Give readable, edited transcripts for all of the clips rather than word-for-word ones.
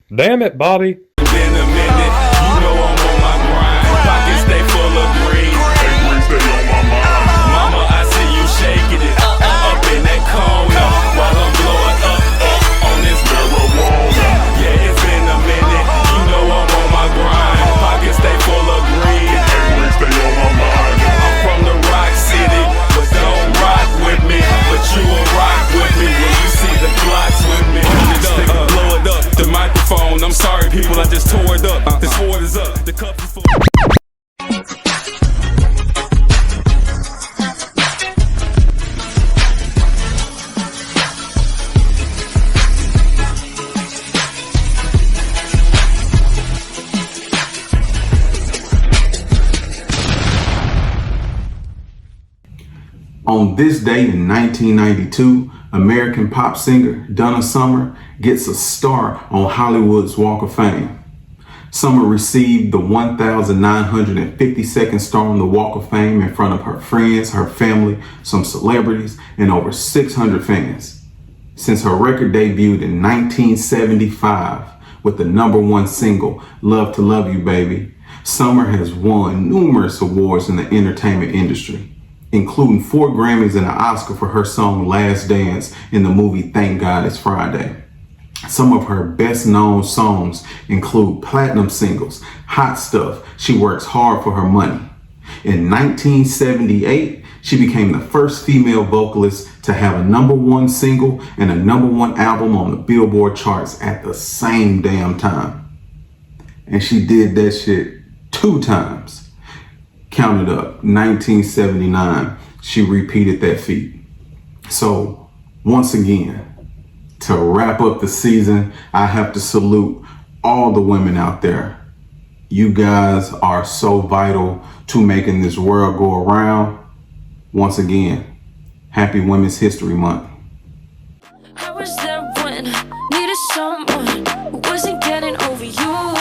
Damn it, Bobby. Been a minute, you know I'm on my grind. Pockets stay full of green. Green stay on my mind. Mama, I see you shaking it up in that corner while I'm blowing up on this marijuana. Yeah, it's been a minute, you know I'm on my grind. Pockets stay full of green. Green stay on my mind. I'm from the Rock City, but don't rock with me. But you will rock with me when you see the blocks with me. Blow it up, the microphone. I'm sorry, people, I just tore it up. This Ford is up, the cup is full. On this day in 1992, American pop singer Donna Summer gets a star on Hollywood's Walk of Fame. Summer received the 1,952nd star on the Walk of Fame in front of her friends, her family, some celebrities, and over 600 fans. Since her record debuted in 1975 with the #1 single, Love to Love You Baby, Summer has won numerous awards in the entertainment industry, including 4 Grammys and an Oscar for her song Last Dance in the movie Thank God It's Friday. Some of her best known songs include platinum singles, Hot Stuff, She Works Hard for Her Money. In 1978, she became the first female vocalist to have a #1 single and a #1 album on the Billboard charts at the same damn time. And she did that shit 2 times. Count it up, 1979, she repeated that feat. So once again, to wrap up the season, I have to salute all the women out there. You guys are so vital to making this world go around. Once again, happy Women's History Month. I was there when needed someone who wasn't getting over you.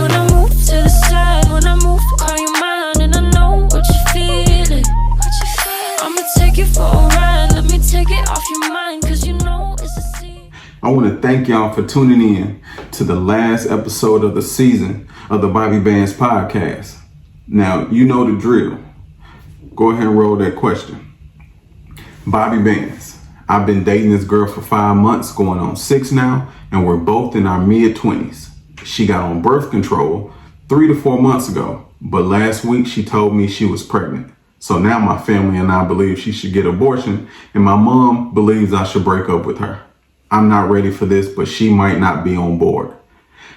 When I move to the side, when I move, call you mine, and I know what you're feeling. I'ma take you for a ride, let me take it off your mind, cause you know it's a scene. I want to thank y'all for tuning in to the last episode of the season of the Bobby Bands podcast. Now, you know the drill. Go ahead and roll that question. Bobby Bands, I've been dating this girl for 5 months, going on 6 now, and we're both in our mid-20s. She got on birth control 3 to 4 months ago, but last week she told me she was pregnant. So now my family and I believe she should get abortion, and my mom believes I should break up with her. I'm not ready for this, but she might not be on board.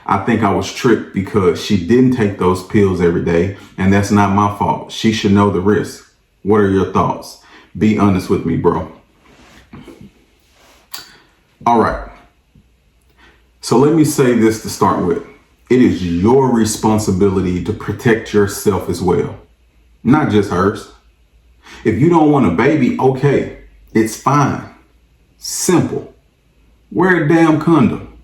I think I was tricked because she didn't take those pills every day, and that's not my fault. She should know the risk. What are your thoughts? Be honest with me, bro. All right. So let me say this to start with. It is your responsibility to protect yourself as well, not just hers. If you don't want a baby, okay, it's fine. Simple. Wear a damn condom,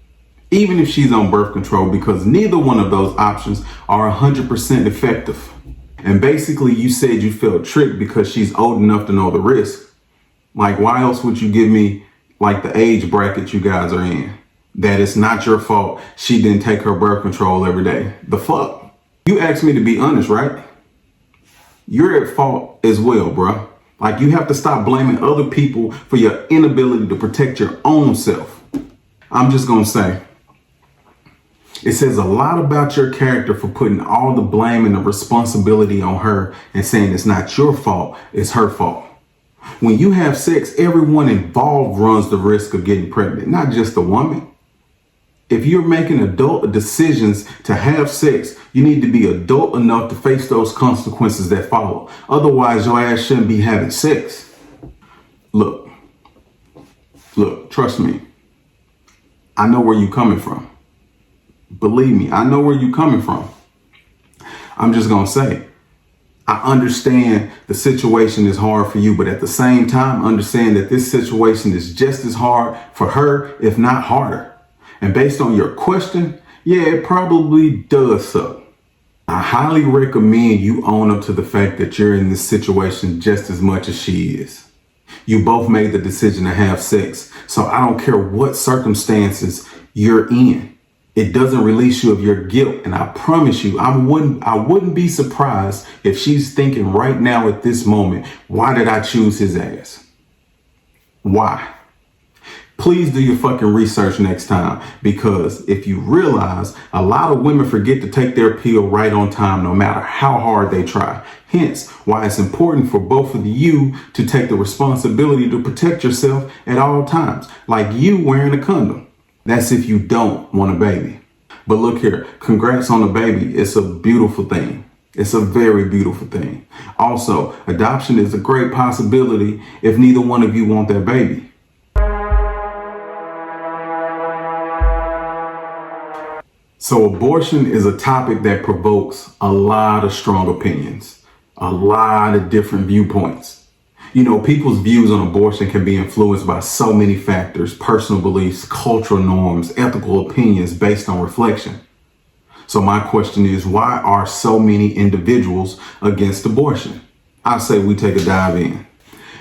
even if she's on birth control, because neither one of those options are 100% effective. And basically you said you felt tricked because she's old enough to know the risk. Like, why else would you give me like the age bracket you guys are in? That it's not your fault she didn't take her birth control every day. The fuck? You asked me to be honest, right? You're at fault as well, bruh. Like, you have to stop blaming other people for your inability to protect your own self. I'm just gonna say, it says a lot about your character for putting all the blame and the responsibility on her and saying it's not your fault, it's her fault. When you have sex, everyone involved runs the risk of getting pregnant, not just the woman. If you're making adult decisions to have sex, you need to be adult enough to face those consequences that follow. Otherwise, your ass shouldn't be having sex. Look, trust me. I know where you're coming from. Believe me, I know where you're coming from. I'm just gonna say, I understand the situation is hard for you, but at the same time, understand that this situation is just as hard for her, if not harder. And based on your question, yeah, it probably does suck. I highly recommend you own up to the fact that you're in this situation just as much as she is. You both made the decision to have sex, so I don't care what circumstances you're in. It doesn't release you of your guilt. And I promise you, I wouldn't be surprised if she's thinking right now at this moment, why did I choose his ass? Why? Please do your fucking research next time, because if you realize a lot of women forget to take their pill right on time, no matter how hard they try. Hence why it's important for both of you to take the responsibility to protect yourself at all times, like you wearing a condom. That's if you don't want a baby. But look here, congrats on the baby. It's a beautiful thing. It's a very beautiful thing. Also, adoption is a great possibility if neither one of you want that baby. So abortion is a topic that provokes a lot of strong opinions, a lot of different viewpoints. You know, people's views on abortion can be influenced by so many factors: personal beliefs, cultural norms, ethical opinions based on reflection. So my question is, why are so many individuals against abortion? I say we take a dive in.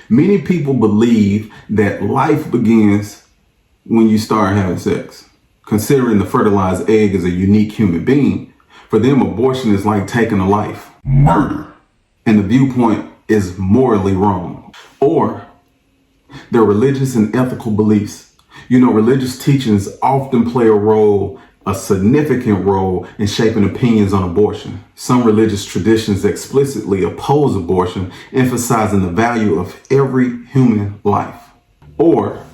Many people believe that life begins when you start having sex. Considering the fertilized egg is a unique human being, for them abortion is like taking a life. Murder. And the viewpoint is morally wrong. Or their religious and ethical beliefs. You know, religious teachings often play a significant role in shaping opinions on abortion. Some religious traditions explicitly oppose abortion, emphasizing the value of every human life. Or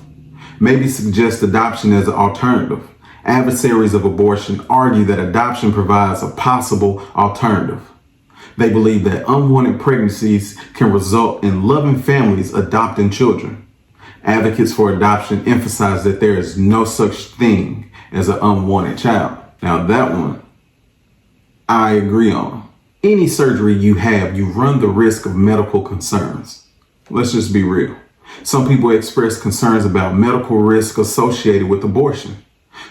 maybe suggest adoption as an alternative. Adversaries of abortion argue that adoption provides a possible alternative. They believe that unwanted pregnancies can result in loving families adopting children. Advocates for adoption emphasize that there is no such thing as an unwanted child. Now that one, I agree on. Any surgery you have, you run the risk of medical concerns. Let's just be real. Some people express concerns about medical risk associated with abortion.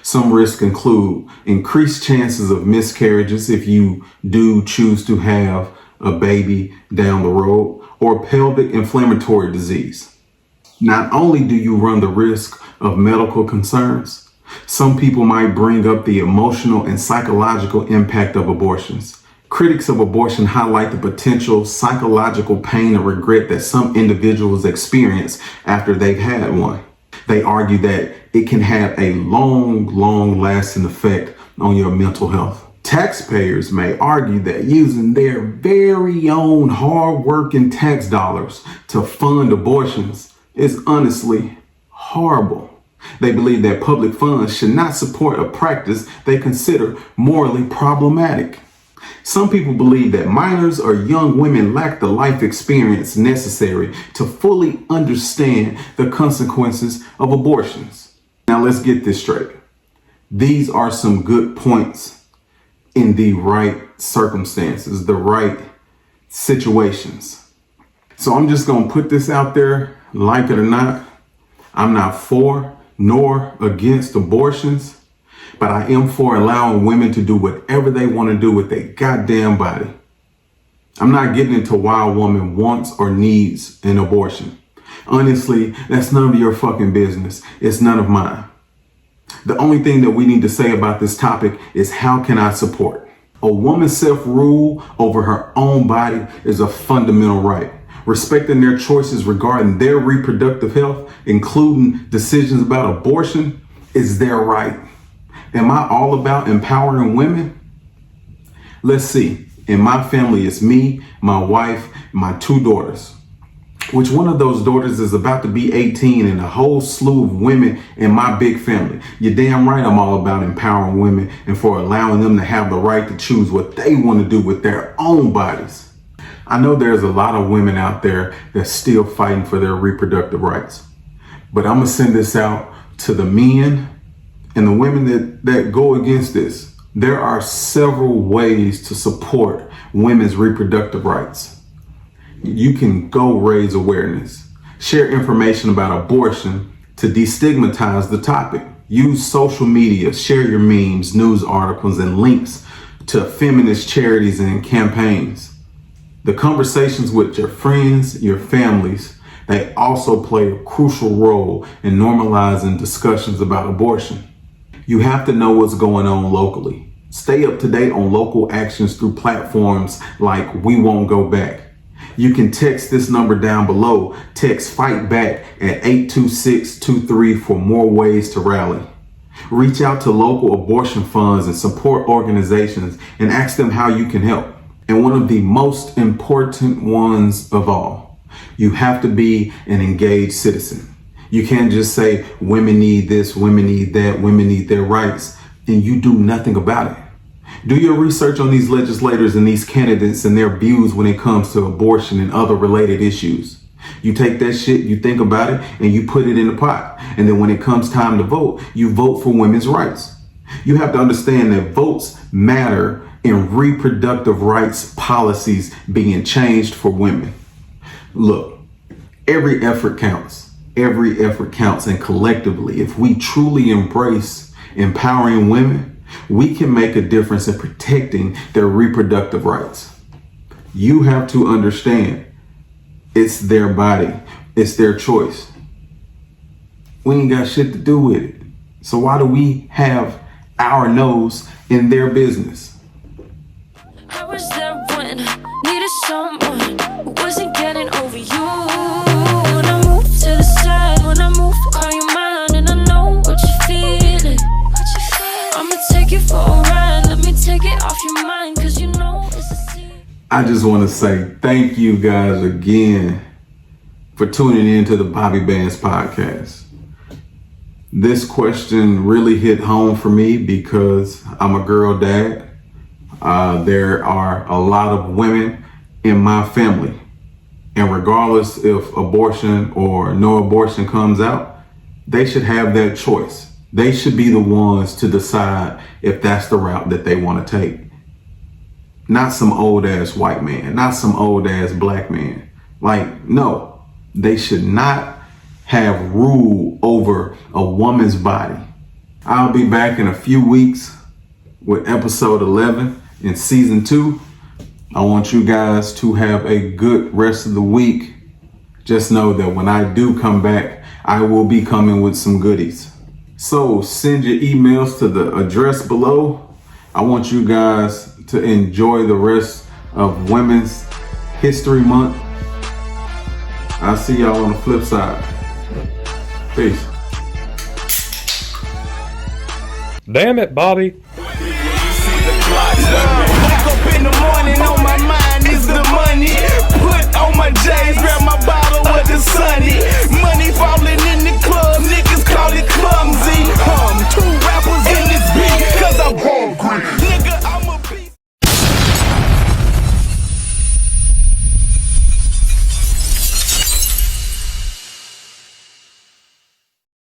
Some risks include increased chances of miscarriages if you do choose to have a baby down the road, or pelvic inflammatory disease. Not only do you run the risk of medical concerns, some people might bring up the emotional and psychological impact of abortions. Critics of abortion highlight the potential psychological pain and regret that some individuals experience after they've had one. They argue that it can have a long lasting effect on your mental health. Taxpayers may argue that using their very own hard-working tax dollars to fund abortions is honestly horrible. They believe that public funds should not support a practice they consider morally problematic. Some people believe that minors or young women lack the life experience necessary to fully understand the consequences of abortions. Now let's get this straight. These are some good points in the right circumstances, the right situations. So I'm just going to put this out there, like it or not. I'm not for nor against abortions, but I am for allowing women to do whatever they want to do with their goddamn body. I'm not getting into why a woman wants or needs an abortion. Honestly, that's none of your fucking business. It's none of mine. The only thing that we need to say about this topic is, how can I support? A woman's self-rule over her own body is a fundamental right. Respecting their choices regarding their reproductive health, including decisions about abortion, is their right. Am I all about empowering women? Let's see. In my family, it's me, my wife, my 2 daughters. Which one of those daughters is about to be 18, and a whole slew of women in my big family? You're damn right I'm all about empowering women and for allowing them to have the right to choose what they want to do with their own bodies. I know there's a lot of women out there that's still fighting for their reproductive rights. But I'm going to send this out to the men and the women that go against this. There are several ways to support women's reproductive rights. You can go raise awareness, share information about abortion to destigmatize the topic. Use social media, share your memes, news articles, and links to feminist charities and campaigns. The conversations with your friends, your families, they also play a crucial role in normalizing discussions about abortion. You have to know what's going on locally. Stay up to date on local actions through platforms like We Won't Go Back. You can text this number down below. Text Fight Back at 82623 for more ways to rally. Reach out to local abortion funds and support organizations and ask them how you can help. And one of the most important ones of all, you have to be an engaged citizen. You can't just say women need this, women need that, women need their rights, and you do nothing about it. Do your research on these legislators and these candidates and their views when it comes to abortion and other related issues. You take that shit, you think about it, and you put it in the pot. And then when it comes time to vote, you vote for women's rights. You have to understand that votes matter in reproductive rights policies being changed for women. Look, every effort counts. Every effort counts. And collectively, if we truly embrace empowering women, we can make a difference in protecting their reproductive rights. You have to understand it's their body. It's their choice. We ain't got shit to do with it. So why do we have our nose in their business? I was there when needed someone who wasn't getting over you. When I move to the side, when I move, call you mine, and I know what you're feeling. I'ma take you for a ride, let me take it off your mind, cause you know it's a sin. I just want to say thank you guys again for tuning in to the Bobby Bands podcast. This question really hit home for me because I'm a girl dad. There are a lot of women in my family, and regardless if abortion or no abortion comes out, they should have that choice. They should be the ones to decide if that's the route that they want to take. Not some old ass white man, not some old ass black man. Like, no, they should not have rule over a woman's body. I'll be back in a few weeks with episode 11 in season 2. I want you guys to have a good rest of the week. Just know that when I do come back, I will be coming with some goodies. So send your emails to the address below. I want you guys to enjoy the rest of Women's History Month. I'll see y'all on the flip side. Peace. Damn it, Bobby. Wake up in the morning, on my mind is the money. Put on my J's, grab my bottle with the sunny. Money falling